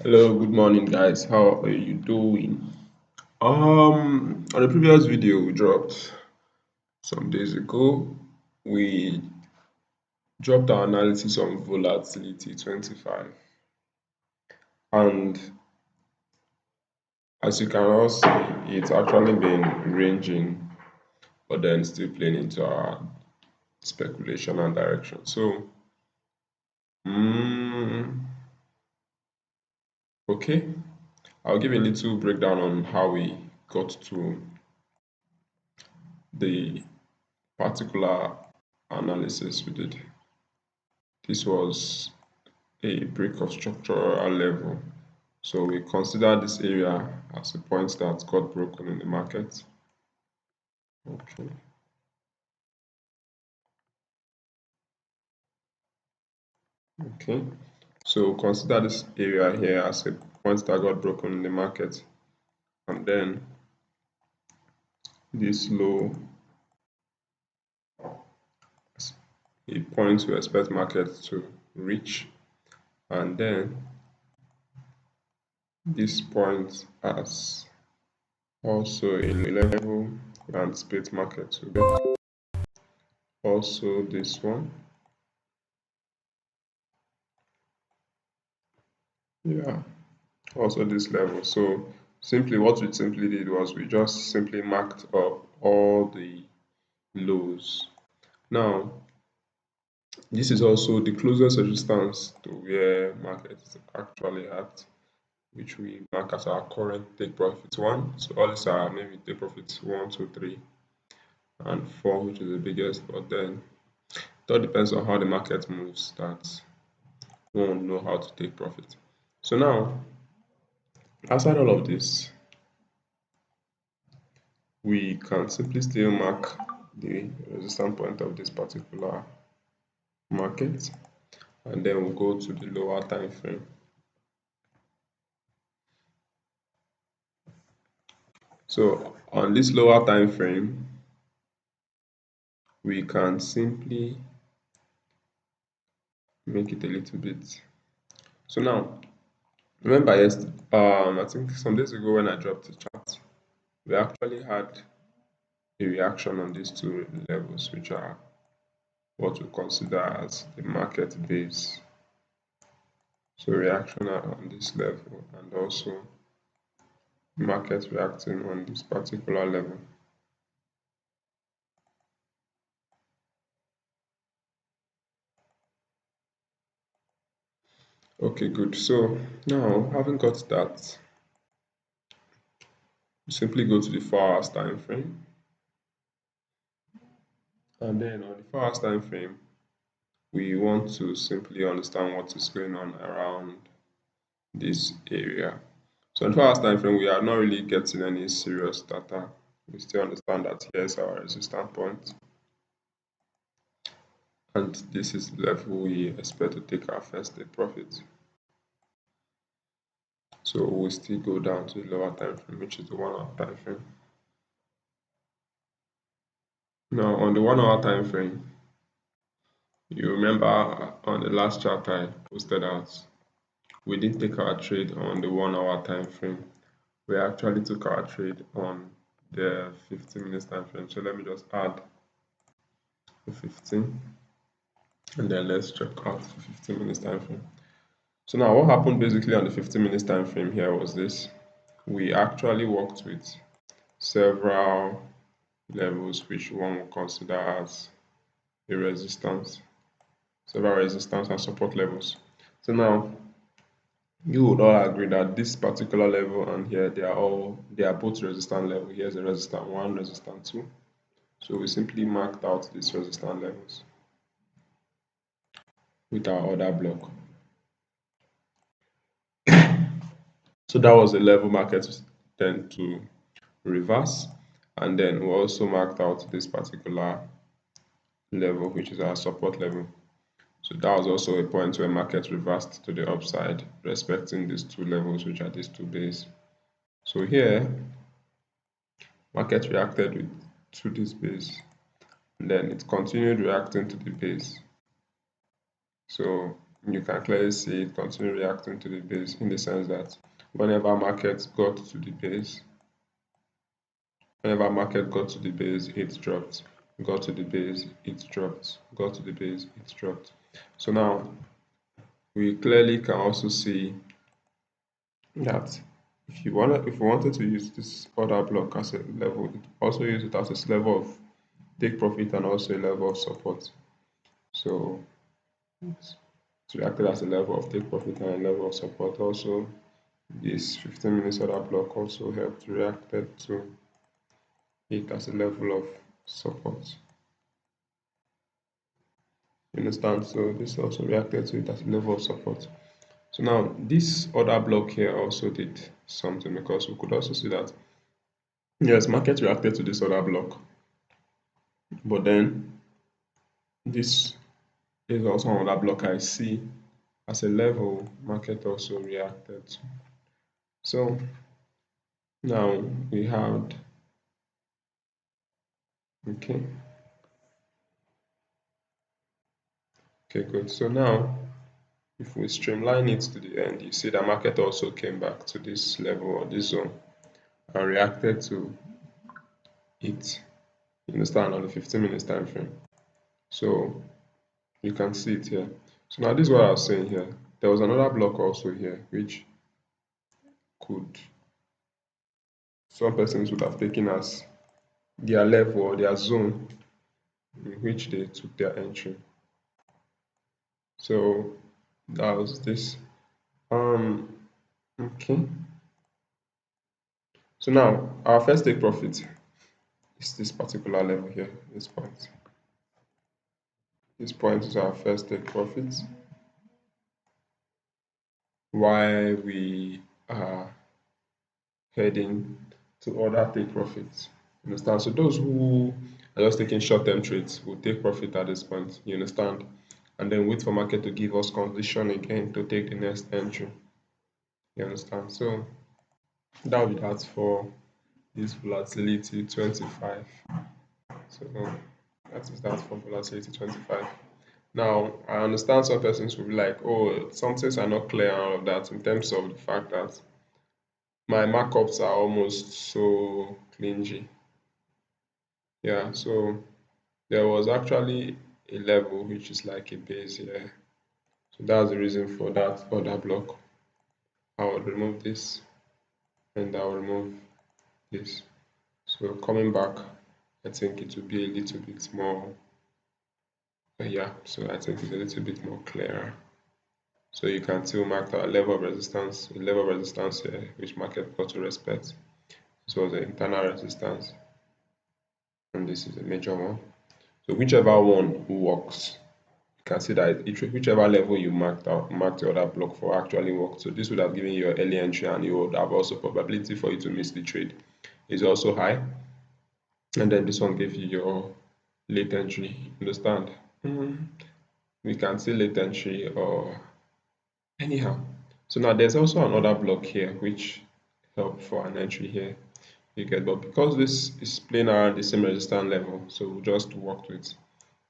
Hello, good morning, guys. How are you doing? On the previous video we dropped some days ago, we dropped our analysis on volatility 25, and as you can all see, it's actually been ranging, but then still playing into our speculation and direction. So, mm, okay, I'll give a little breakdown on how we got to the particular analysis we did. This was a break of structural level. So we consider this area as a point that got broken in the market. Okay. Okay. So consider this area here as a point that got broken in the market, and then this low is a point we expect market to reach, and then this point as also a level we anticipate market to get. Also this one. Yeah. Also this level. So simply what we simply did was we just simply marked up all the lows. Now this is also the closest resistance to where market is actually at, which we mark as our current take profit one. So all these are maybe take profits one, two, three, and four, which is the biggest, but then it all depends on how the market moves that one will know how to take profit. So now outside all of this, we can simply still mark the resistance point of this particular market, and then we'll go to the lower time frame. So on this lower time frame, we can simply make it a little bit. So now remember yesterday, I think some days ago when I dropped the chart, we actually had a reaction on these two levels, which are what we consider as the market base. So reaction on this level, and also market reacting on this particular level. Okay, good. So now having got that, we simply go to the 4 hours time frame, and then on the 4 hours time frame, we want to simply understand what is going on around this area. So in 4 hours time frame, we are not really getting any serious data. We still understand that here's our resistance point, and this is the level we expect to take our first day profit. So we still go down to the lower time frame, which is the 1 hour time frame. Now on the 1 hour time frame, you remember on the last chart I posted out, we didn't take our trade on the 1 hour time frame. We actually took our trade on the 15 minutes time frame. So let me just add the 15, and then let's check out the 15 minutes time frame. So now what happened basically on the 15 minutes time frame here was this. We actually worked with several levels which one would consider as a resistance, several resistance and support levels. So now you would all agree that this particular level and here they are both resistance level. Here's a resistance one, resistance two. So we simply marked out these resistance levels with our order block. So that was the level market tend to reverse, and then we also marked out this particular level, which is our support level. So that was also a point where market reversed to the upside, respecting these two levels, which are these two base. So here, market reacted to this base, and then it continued reacting to the base. So you can clearly see it continue reacting to the base in the sense that whenever market got to the base, whenever market got to the base, it dropped, got to the base, it dropped, got to the base, it dropped. So now we clearly can also see that if you wanted to use this order block as a level, it also use it as a level of take profit and also a level of support. So it's reacted as a level of take profit and a level of support. Also, this 15 minutes order block also helped reacted to it as a level of support. You understand? So this also reacted to it as a level of support. So now this order block here also did something because we could also see that yes, market reacted to this order block, but then this is also another block I see as a level market also reacted to. So now we had okay, okay, good. So now if we streamline it to the end, you see the market also came back to this level or this zone and reacted to it. You understand on the 15 minutes time frame. So you can see it here. So now this is what I was saying here. There was another block also here which could some persons would have taken as their level or their zone in which they took their entry. So that was this. Okay. So now our first take profit is this particular level here, this point. This point is our first take profit. While we are heading to other take profits. You understand? So those who are just taking short-term trades will take profit at this point. You understand? And then wait for market to give us condition again to take the next entry. You understand? So that will be that for this volatility 25. So that is that for volatility 25. Now I understand some persons will be like, oh, some things are not clear and all of that in terms of the fact that my markups are almost so clingy. Yeah, so there was actually a level which is like a base here. So that's the reason for that other block. I will remove this and I will remove this. So coming back, I think it will be a little bit more, yeah, so I think it's a little bit more clearer. So you can still mark a level of resistance, here, which market got to respect. This was the internal resistance, and this is a major one. So whichever one works, you can see that whichever level you marked the other block for actually worked. So this would have given you your early entry, and you would have also probability for you to miss the trade is also high. And then this one gave you your late entry. Understand? We can see late entry or anyhow. So now there's also another block here which help for an entry here. You get, but because this is playing around the same resistance level, so we'll just work with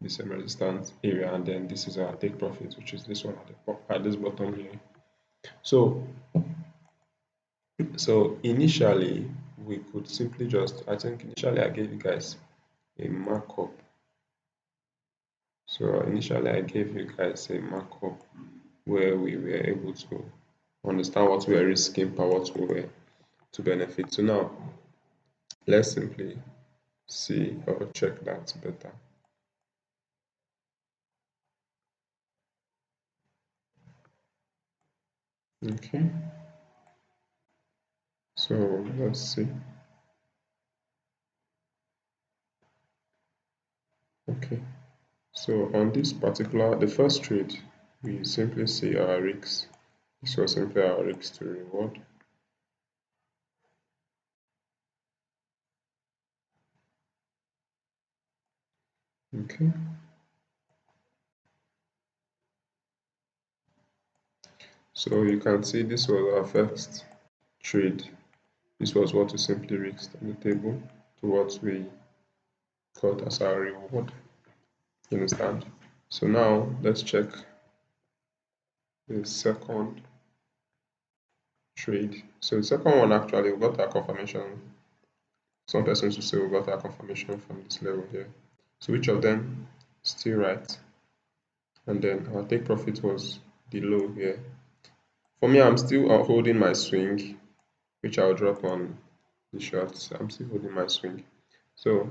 the same resistance area, and then this is our take profit, which is this one at this bottom here. So initially we could simply just, I think initially I gave you guys a markup. So initially I gave you guys a markup where we were able to understand what we were risking per what we were to benefit. So now let's simply see or check that better. Okay, so let's see. Okay, so on this particular, the first trade, we simply see our risks. This was simply our risks to reward. Okay, so you can see this was our first trade. This was what we simply risked on the table to what we got as our reward. You understand? So now let's check the second trade. So the second one actually we got our confirmation. Some persons will say we got our confirmation from this level here. So which of them still right? And then our take profit was the low here. For me, I'm still holding my swing, which I'll drop on the shorts. I'm still holding my swing. So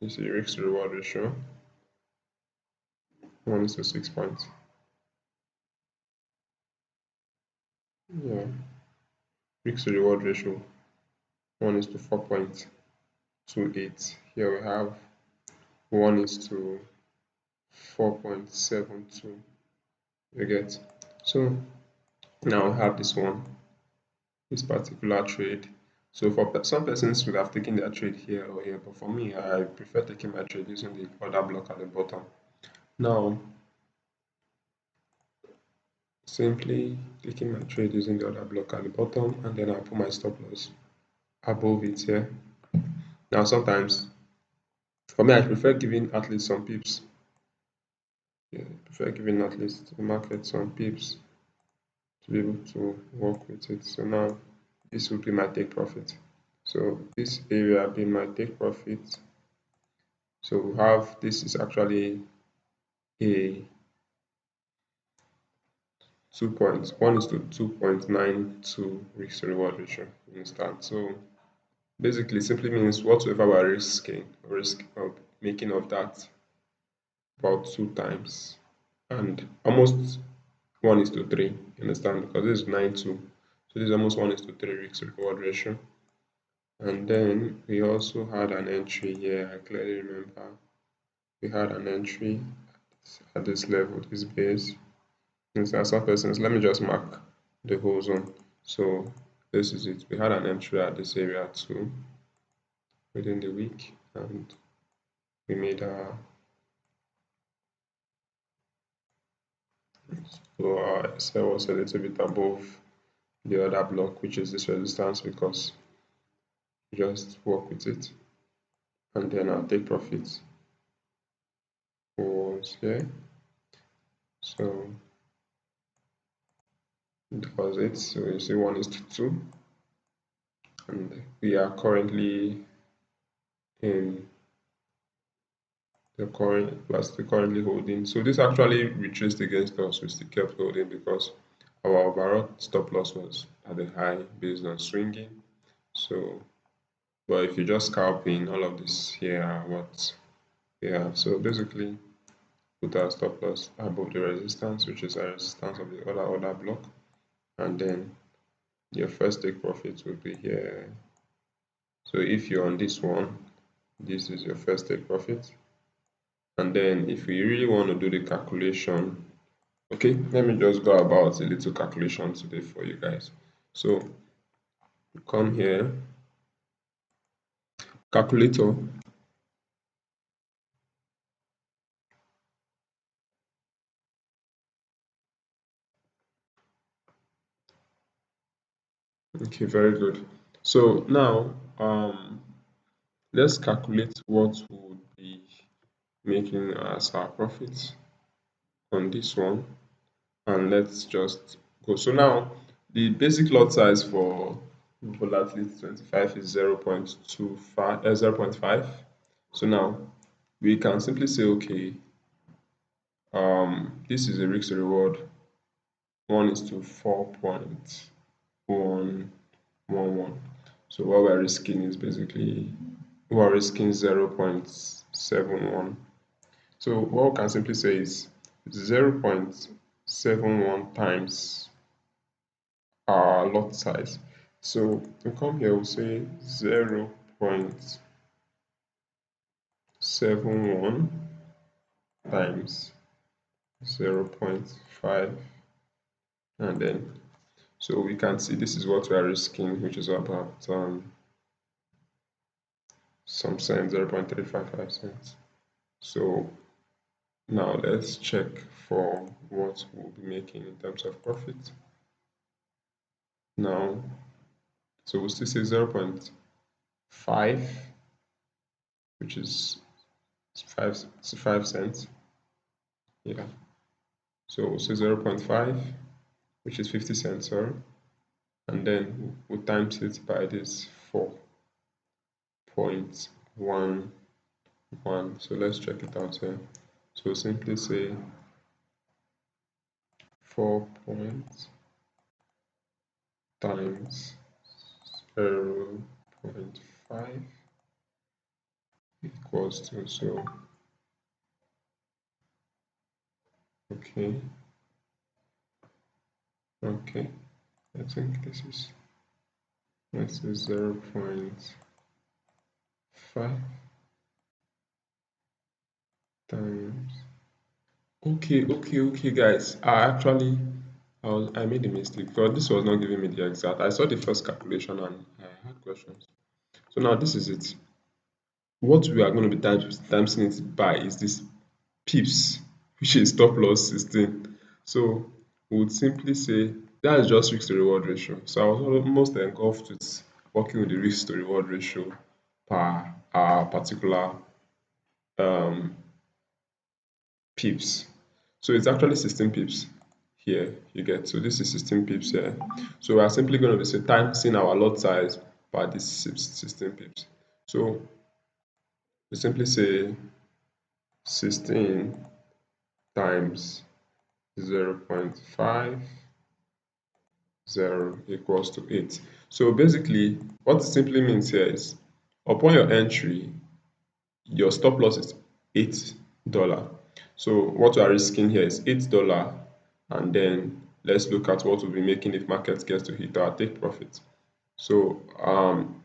you see risk to reward ratio 1:6 points. Yeah, risk to reward ratio 1:4.28. Here we have 1:4.72. You get. So now I have this one, this particular trade. So for some persons would have taken their trade here or here, but for me, I prefer taking my trade using the order block at the bottom. Now, simply taking my trade using the order block at the bottom, and then I'll put my stop loss above it here. Now, sometimes for me, I prefer giving at least some pips. Yeah, I prefer giving at least the market some pips to be able to work with it. So now this will be my take profit. So this area be my take profit. So we have this is actually a 1:2.92 risk to reward ratio. You understand? So basically simply means whatsoever we're risk of making of that about 2 times and almost 1:3. You understand? Because this is 9.2. So this is almost 1:3 risk to reward ratio. And then we also had an entry here. I clearly remember we had an entry at this level, this base. Since there are some persons, let me just mark the whole zone. So this is it. We had an entry at this area too within the week, and we made our so our sell was a little bit above the other block, which is this resistance, because we just work with it, and then our take profit was here. So that was it. So you see 1:2, and we are currently in we're still currently holding. So this actually retraced against us. We still kept holding because our overall stop loss was at the high based on swinging. So, but if you just scalping all of this here, what we have. So basically, put our stop loss above the resistance, which is a resistance of the other order block, and then your first take profit will be here. So if you're on this one, this is your first take profit. And then if we really want to do the calculation, okay, let me just go about a little calculation today for you guys. So come here, calculator. Okay, very good. So now let's calculate what would be making as our profit on this one, and let's just go. So now the basic lot size for volatility 25 is 0.25 0.5. So now we can simply say, okay, this is a risk to reward 1:4.111. So what we're risking is basically we're risking 0.71. So what we can simply say is 0.71 times our lot size. So we come here, we'll say 0.71 times 0.5, and then so we can see this is what we are risking, which is about some cents, 0.355 cents. So now let's check for what we'll be making in terms of profit. Now, so we'll still say 0.5, which is 5 cents. Yeah. So we'll say 0.5. which is 50 cents, sorry. And then we times it by this 4.11. So let's check it out here. So simply say 4 points times 0.5 equals to, so okay, okay, I think this is 0.5 times, okay guys, I made a mistake because this was not giving me the exact. I saw the first calculation and I had questions. So now this is it. What we are going to be timesing it by is this pips, which is stop loss 16. So we would simply say that is just risk to reward ratio. So I was almost engulfed with working with the risk to reward ratio per our particular um, pips. So it's actually 16 pips here, you get. So this is 16 pips here. So we are simply going to be timesing our lot size by this 16 pips. So we simply say 16 times 0.50 equals to 8. So basically, what it simply means here is upon your entry, your stop loss is $8. So what we are risking here is $8, and then let's look at what we'll be making if market gets to hit our take profit. So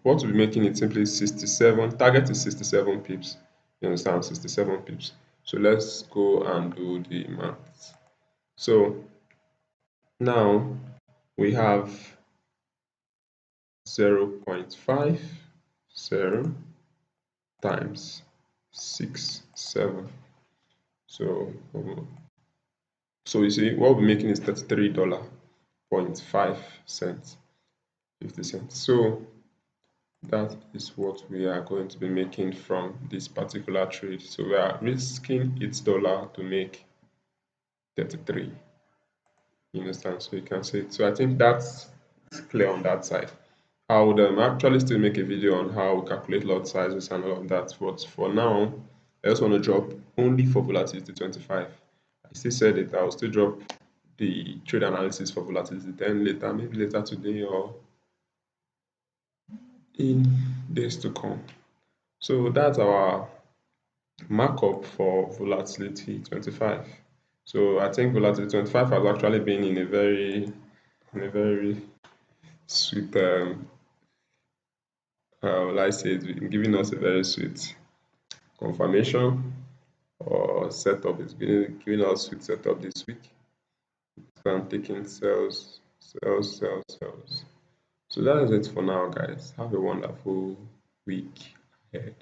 what we'll be making it simply 67. Target is 67 pips. You understand? 67 pips. So let's go and do the math. So now we have 0.50 times 67. So you see what we're making is $33.5, 50 cents. So that is what we are going to be making from this particular trade. So we are risking $8 to make 33. You understand? So you can see it. So I think that's clear on that side. I would actually still make a video on how we calculate lot sizes and all of that, but for now, I just want to drop only for volatility 25. I still said it, I'll still drop the trade analysis for volatility 10 later, maybe later today or in days to come. So that's our markup for volatility 25. So I think volatility 25 has actually been in a very sweet will I say it's been giving us a very sweet confirmation or setup. It's been giving us sweet setup this week. So I'm taking sales. So that is it for now, guys. Have a wonderful week ahead.